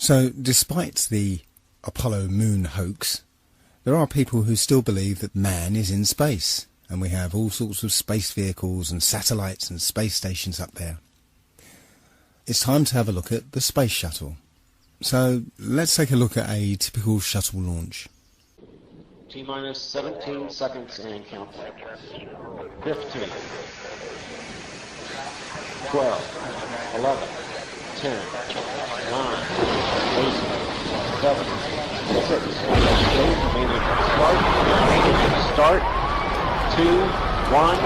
So, despite the Apollo moon hoax, there are people who still believe that man is in space, and we have all sorts of space vehicles and satellites and space stations up there. It's time to have a look at the space shuttle. So, let's take a look at a typical shuttle launch. T-minus 17 seconds and count. 15, 12, 11, 10, 9, 8, 7, 6, start, 2, 1,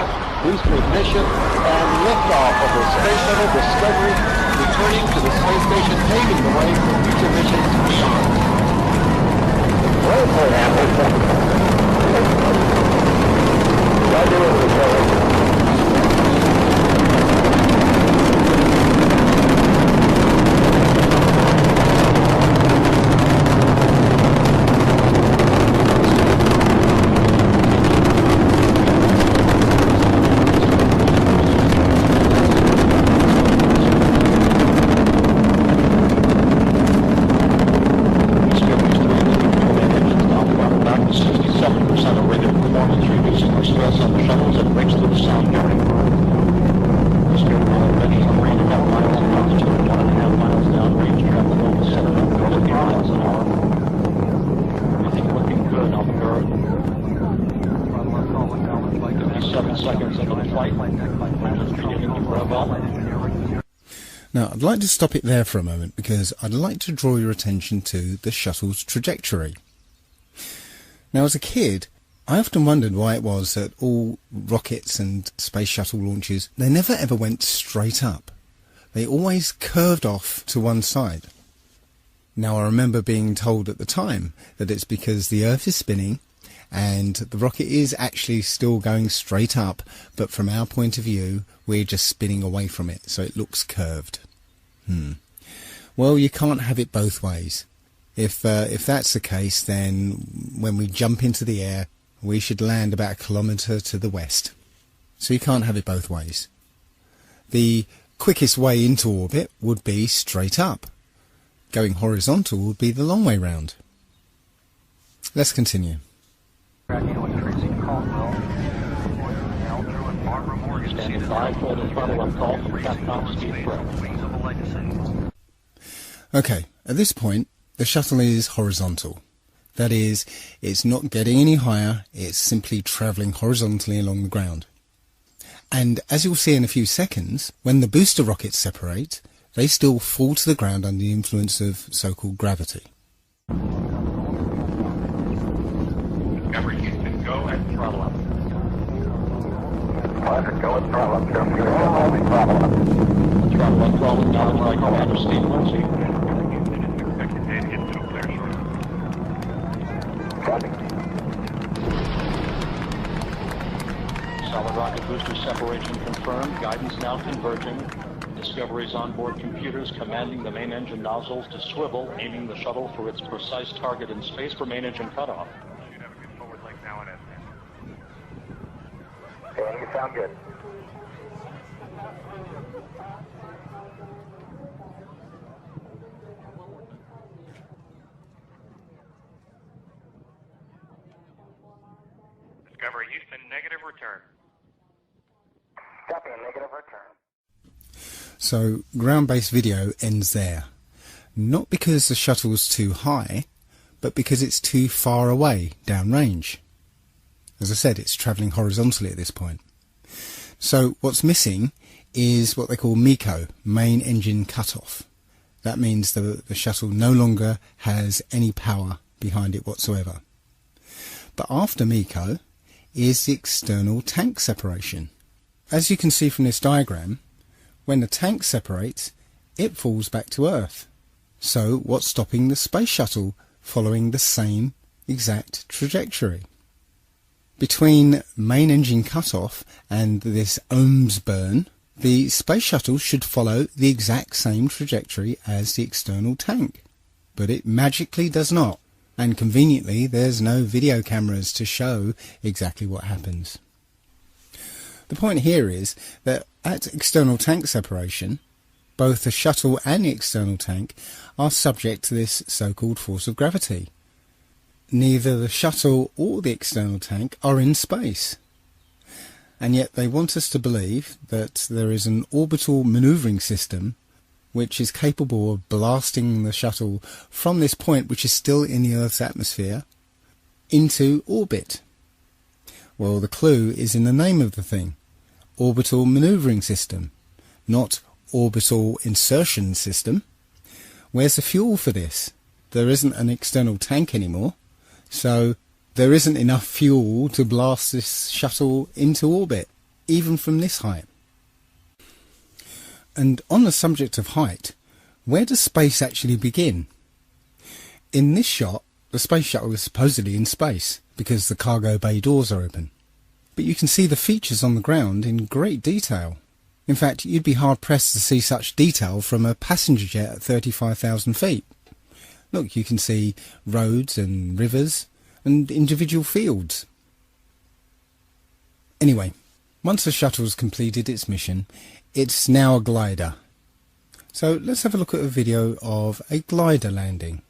booster ignition, and liftoff of the Space Shuttle Discovery, returning to the space station, paving the way for future missions beyond. Now, I'd like to stop it there for a moment because I'd like to draw your attention to the shuttle's trajectory. Now, as a kid, I often wondered why it was that all rockets and space shuttle launches, they never ever went straight up. They always curved off to one side. Now, I remember being told at the time that it's because the Earth is spinning and the rocket is actually still going straight up, but from our point of view, we're just spinning away from it, so it looks curved. Well, you can't have it both ways. If that's the case, then when we jump into the air, we should land about a kilometre to the west. So you can't have it both ways. The quickest way into orbit would be straight up. Going horizontal would be the long way round. Let's continue. Standing by for the throttle up call from Capcom Speed Pro. Okay, at this point, the shuttle is horizontal. That is, it's not getting any higher, it's simply travelling horizontally along the ground. And as you'll see in a few seconds, when the booster rockets separate, they still fall to the ground under the influence of so-called gravity. Discovery Houston, go and throttle up. Go and throttle up. Throttle up, throttle down by Commander Steve Lindsay. Expected to hit no clear short. Solid rocket booster separation confirmed. Guidance now converging. Discovery's onboard computers commanding the main engine nozzles to swivel, aiming the shuttle for its precise target in space for main engine cutoff. Should have a good forward leg now and Okay, you sound good. Discovery Houston, negative return. Copy, negative return. So ground-based video ends there. Not because the shuttle's too high, but because it's too far away downrange. As I said, it's travelling horizontally at this point. So what's missing is what they call MECO, main engine cutoff. That means the shuttle no longer has any power behind it whatsoever. But after MECO is the external tank separation. As you can see from this diagram, when the tank separates, it falls back to Earth. So what's stopping the space shuttle following the same exact trajectory? Between main engine cutoff and this ohms burn, the space shuttle should follow the exact same trajectory as the external tank. But it magically does not. And conveniently, there's no video cameras to show exactly what happens. The point here is that at external tank separation, both the shuttle and the external tank are subject to this so-called force of gravity. Neither the shuttle or the external tank are in space. And yet they want us to believe that there is an orbital manoeuvring system which is capable of blasting the shuttle from this point, which is still in the Earth's atmosphere, into orbit. Well, the clue is in the name of the thing. Orbital manoeuvring system, not orbital insertion system. Where's the fuel for this? There isn't an external tank anymore, so there isn't enough fuel to blast this shuttle into orbit, even from this height. And on the subject of height, where does space actually begin? In this shot, the space shuttle is supposedly in space, because the cargo bay doors are open. But you can see the features on the ground in great detail. In fact, you'd be hard-pressed to see such detail from a passenger jet at 35,000 feet. Look, you can see roads and rivers and individual fields. Anyway, once the shuttle's completed its mission, it's now a glider. So let's have a look at a video of a glider landing.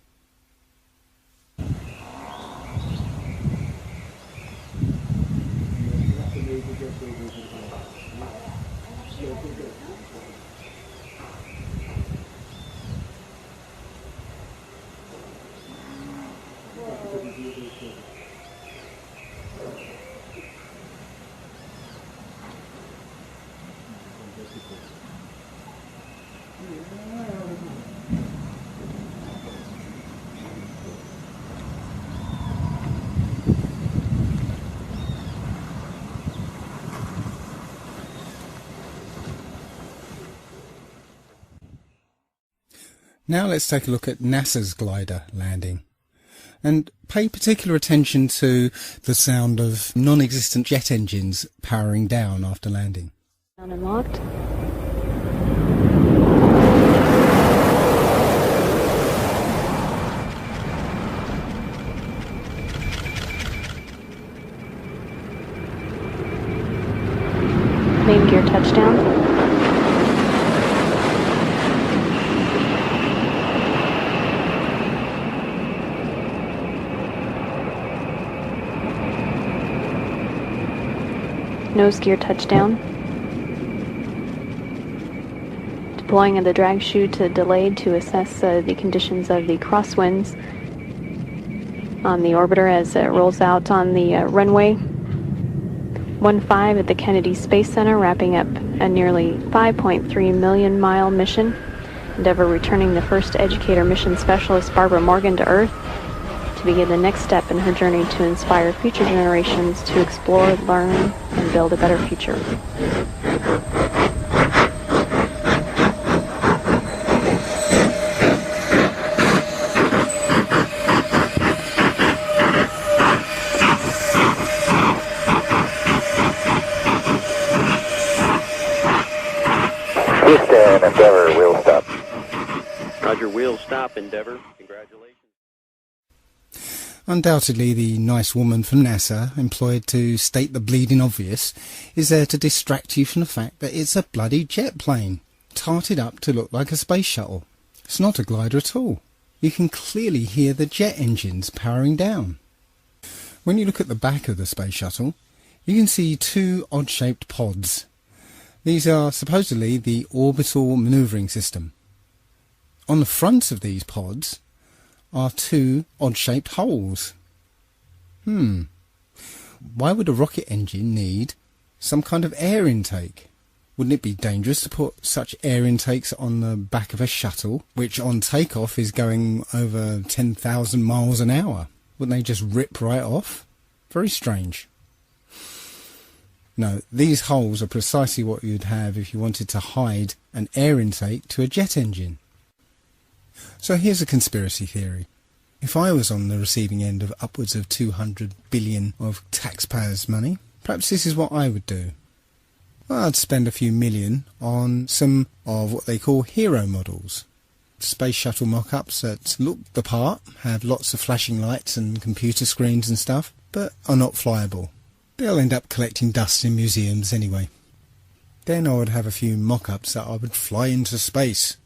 Now let's take a look at NASA's glider landing, and pay particular attention to the sound of non-existent jet engines powering down after landing. Down and locked. Main gear touchdown. Nose gear touchdown. Deploying of the drag chute delayed to assess the conditions of the crosswinds on the orbiter as it rolls out on the runway 15 at the Kennedy Space Center, wrapping up a nearly 5.3 million mile mission. Endeavour returning the first educator mission specialist Barbara Morgan to Earth to begin the next step in her journey to inspire future generations to explore, learn, and build a better future. Houston, Endeavour, wheel stop. Roger, wheel stop, Endeavour. Congratulations. Undoubtedly, the nice woman from NASA, employed to state the bleeding obvious, is there to distract you from the fact that it's a bloody jet plane, tarted up to look like a space shuttle. It's not a glider at all. You can clearly hear the jet engines powering down. When you look at the back of the space shuttle, you can see two odd-shaped pods. These are supposedly the orbital manoeuvring system. On the front of these pods are two odd-shaped holes. Why would a rocket engine need some kind of air intake? Wouldn't it be dangerous to put such air intakes on the back of a shuttle, which on takeoff is going over 10,000 miles an hour? Wouldn't they just rip right off? Very strange. No, these holes are precisely what you'd have if you wanted to hide an air intake to a jet engine. So here's a conspiracy theory. If I was on the receiving end of upwards of 200 billion of taxpayers' money, perhaps this is what I would do. I'd spend a few million on some of what they call hero models. Space shuttle mock-ups that look the part, have lots of flashing lights and computer screens and stuff, but are not flyable. They'll end up collecting dust in museums anyway. Then I would have a few mock-ups that I would fly into space,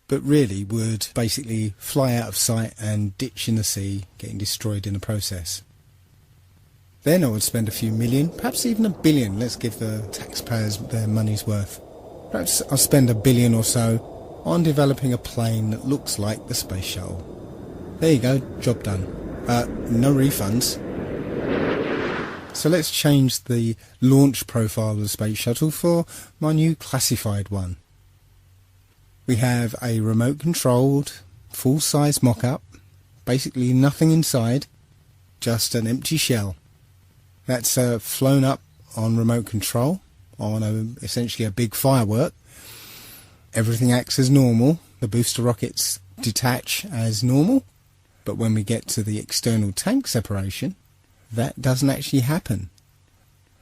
but really would basically fly out of sight and ditch in the sea, getting destroyed in the process. Then I would spend a few million, perhaps even $1 billion, let's give the taxpayers their money's worth. Perhaps I'll spend $1 billion or so on developing a plane that looks like the space shuttle. There you go, job done. No refunds. So let's change the launch profile of the space shuttle for my new classified one. We have a remote controlled, full-size mock-up, basically nothing inside, just an empty shell. That's flown up on remote control, on essentially a big firework. Everything acts as normal, the booster rockets detach as normal, but when we get to the external tank separation, that doesn't actually happen.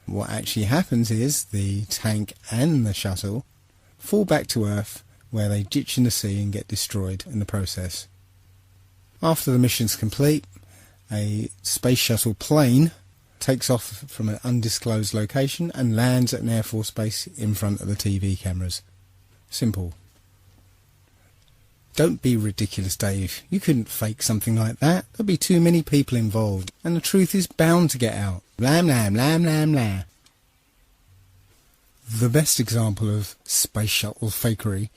What actually happens is the tank and the shuttle fall back to Earth, where they ditch in the sea and get destroyed in the process. After the mission's complete, a space shuttle plane takes off from an undisclosed location and lands at an Air Force base in front of the TV cameras. Simple. Don't be ridiculous, Dave. You couldn't fake something like that. There'd be too many people involved, and the truth is bound to get out. Lam lam lam lam lam. The best example of space shuttle fakery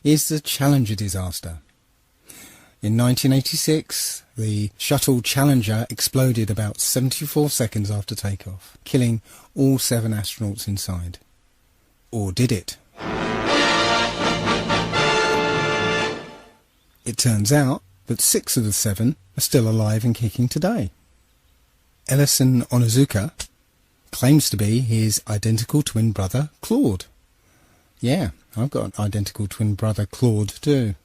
is the Challenger disaster. In 1986, the shuttle Challenger exploded about 74 seconds after takeoff, killing all 7 astronauts inside. Or did it? It turns out that 6 of the 7 are still alive and kicking today. Ellison Onizuka claims to be his identical twin brother, Claude. Yeah, I've got an identical twin brother, Claude, too.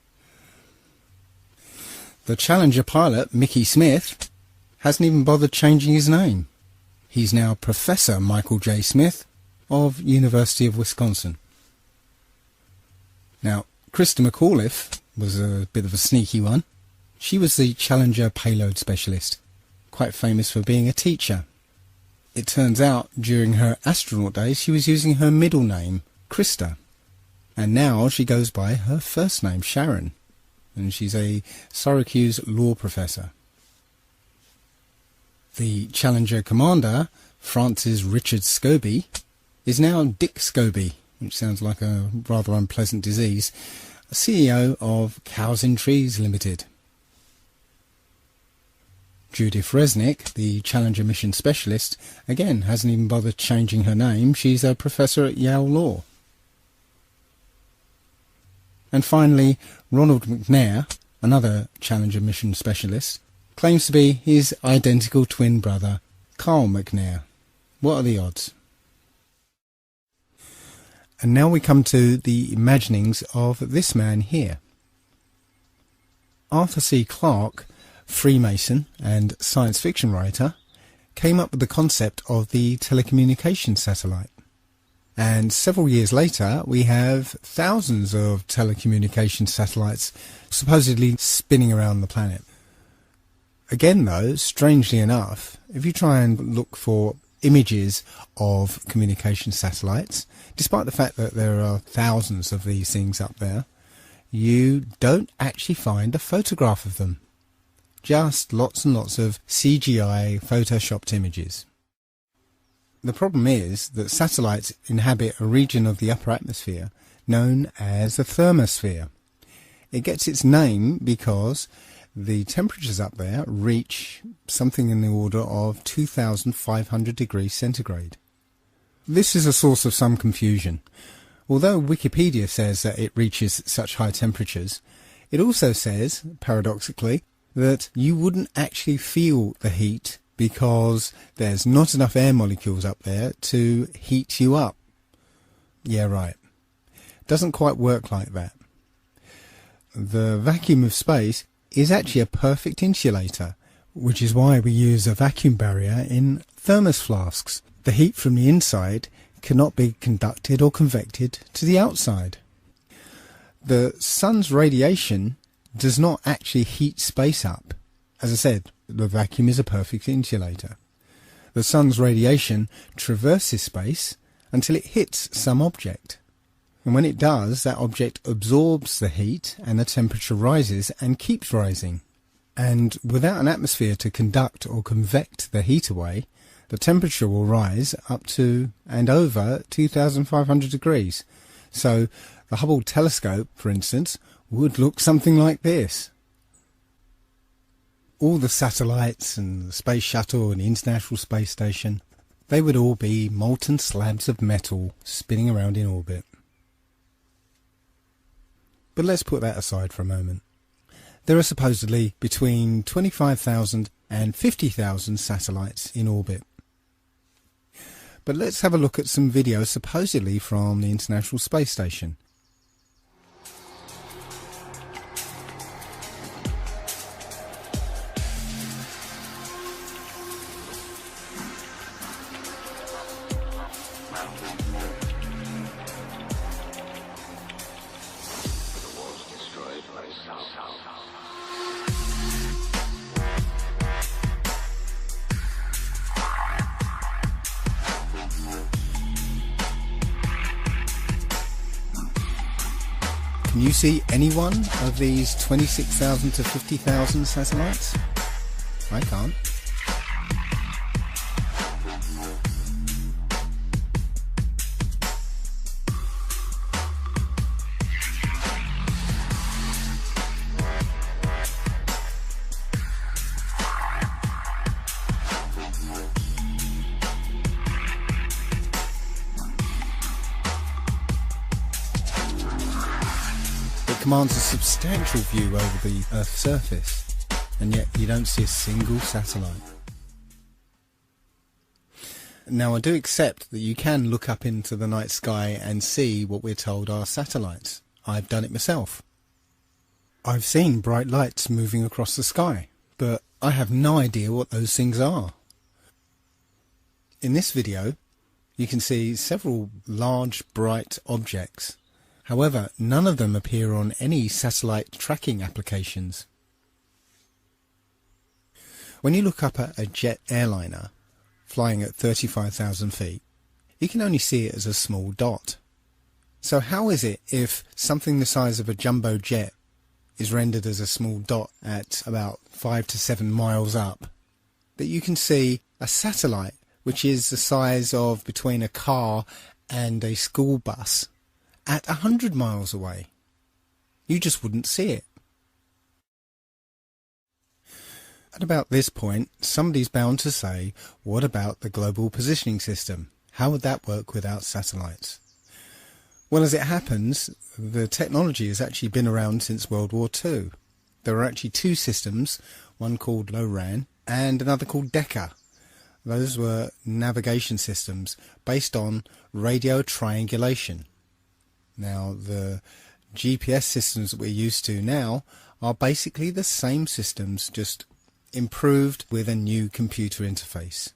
The Challenger pilot, Mickey Smith, hasn't even bothered changing his name. He's now Professor Michael J. Smith of University of Wisconsin. Now, Krista McAuliffe was a bit of a sneaky one. She was the Challenger payload specialist, quite famous for being a teacher. It turns out during her astronaut days she was using her middle name, Krista, and now she goes by her first name, Sharon, and she's a Syracuse law professor. The Challenger commander, Francis Richard Scobie, is now Dick Scobie, which sounds like a rather unpleasant disease, CEO of Cows in Trees Limited. Judith Resnick, the Challenger mission specialist, again hasn't even bothered changing her name. She's a professor at Yale Law. And finally, Ronald McNair, another Challenger mission specialist, claims to be his identical twin brother, Carl McNair. What are the odds? And now we come to the imaginings of this man here. Arthur C. Clarke, Freemason and science fiction writer, came up with the concept of the telecommunications satellite. And several years later, we have thousands of telecommunications satellites supposedly spinning around the planet. Again, though, strangely enough, if you try and look for images of communication satellites, despite the fact that there are thousands of these things up there, you don't actually find a photograph of them. Just lots and lots of CGI photoshopped images. The problem is that satellites inhabit a region of the upper atmosphere known as the thermosphere. It gets its name because the temperatures up there reach something in the order of 2,500 degrees centigrade. This is a source of some confusion. Although Wikipedia says that it reaches such high temperatures, it also says, paradoxically, that you wouldn't actually feel the heat because there's not enough air molecules up there to heat you up. Yeah, right. Doesn't quite work like that. The vacuum of space is actually a perfect insulator, which is why we use a vacuum barrier in thermos flasks. The heat from the inside cannot be conducted or convected to the outside. The sun's radiation does not actually heat space up. As I said, the vacuum is a perfect insulator. The sun's radiation traverses space until it hits some object. And when it does, that object absorbs the heat and the temperature rises and keeps rising. And without an atmosphere to conduct or convect the heat away, the temperature will rise up to and over 2,500 degrees. So the Hubble telescope, for instance, would look something like this. All the satellites and the Space Shuttle and the International Space Station, they would all be molten slabs of metal spinning around in orbit. But let's put that aside for a moment. There are supposedly between 25,000 and 50,000 satellites in orbit. But let's have a look at some videos supposedly from the International Space Station. Can you see any one of these 26,000 to 50,000 satellites? I can't. It commands a substantial view over the Earth's surface, and yet you don't see a single satellite. Now, I do accept that you can look up into the night sky and see what we're told are satellites. I've done it myself. I've seen bright lights moving across the sky, but I have no idea what those things are. In this video, you can see several large bright objects. However, none of them appear on any satellite tracking applications. When you look up at a jet airliner flying at 35,000 feet, you can only see it as a small dot. So how is it if something the size of a jumbo jet is rendered as a small dot at about 5 to 7 miles up, that you can see a satellite which is the size of between a car and a school bus at 100 miles away? You just wouldn't see it. At about this point, somebody's bound to say, what about the global positioning system? How would that work without satellites? Well, as it happens, the technology has actually been around since World War II. There are actually two systems, one called LORAN and another called DECA. Those were navigation systems based on radio triangulation. Now, the GPS systems that we're used to now are basically the same systems, just improved with a new computer interface.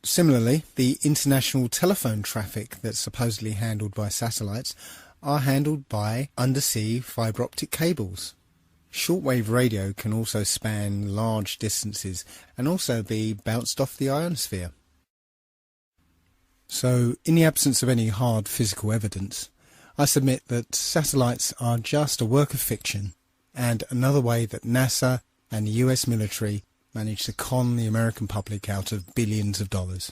Similarly, the international telephone traffic that's supposedly handled by satellites are handled by undersea fibre optic cables. Shortwave radio can also span large distances and also be bounced off the ionosphere. So, in the absence of any hard physical evidence, I submit that satellites are just a work of fiction and another way that NASA and the US military managed to con the American public out of billions of dollars.